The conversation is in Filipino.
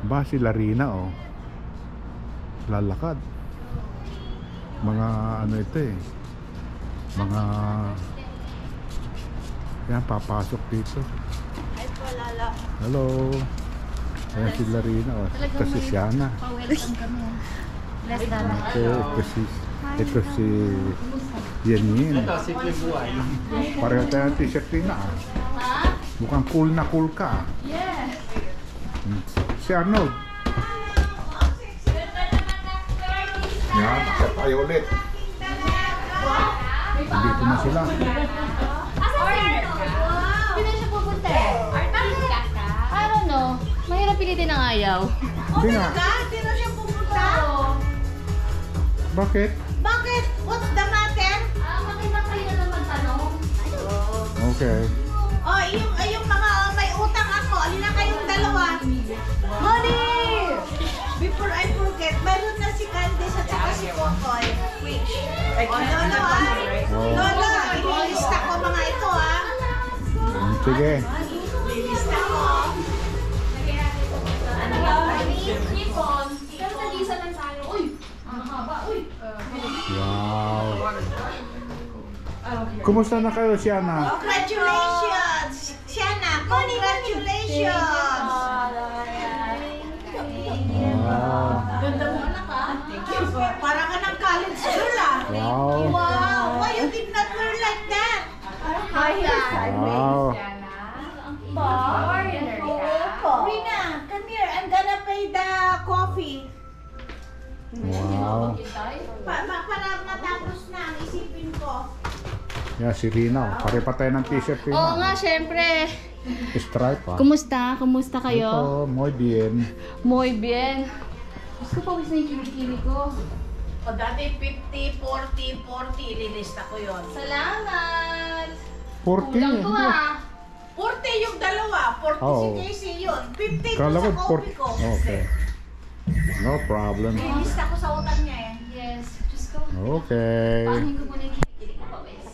Ba si Larina oh. Lalakad. Mga ano ito eh. Mga yan papasok dito. Ay po, Lala. Hello. Ayan si Larina oh. Ito si Siana. Pa-welcome kami. Bless namin. Ito si Yanin. Ito, si Pibuan. Pareho tayo ng t-shirt din na ah. Ha? Mukhang cool na cool ka. Yes. Si Arnold. Yan, siya tayo ulit. Nandito na sila. Hindi na siya pupunta eh. I don't know. Mahirap pilitin ang ayaw. Hindi nga. Hindi na siya pupunta. Bakit? Bakit? What's the matter? Makita kayo na naman tanong. Okay. Oh, yung mga may utang ako. Alin na kayong dalawa? Honey! Before I forget, meron na si Candice at saka si Kokoy. Which? Oh, Lolo ah. Lolo, ililista ko mga ito ah. Sige. Ililista ko. Ano ba? Nipon. Pero nag-isa lang tayo. Uy! Ang haba. Uy! Wow. Kumusta na kayo, Siana? Congratulations! Siana, congratulations! Ganda mo anak ah. Thank you. Para ka ng college girl ah. Wow. Wow! Why you did not wear like that? Wow. Rina, come here. I'm gonna pay the coffee. Wow. Para matapos na ang isipin ko. Yan, si Rina. Pare pa tayo ng t-shirt, Rina. Oo nga, syempre. Stripe ah. Kumusta? Kumusta kayo? Ito, muy bien. Muy bien. Gusto ko pawis na yung kilikili ko. O dati 50, 40, 40. Ililista ko yon. Salamat! 40. Kulang to Hindi. ah. 40 yung dalawa. 40 si Oo. Casey yun. 50 Kala ko ko sa coffee ko. Okay. No problem. Ililista ko sa utang niya eh. Yes. Diyos ko. Okay. Pangin ko muna yung kilikili ko pawis.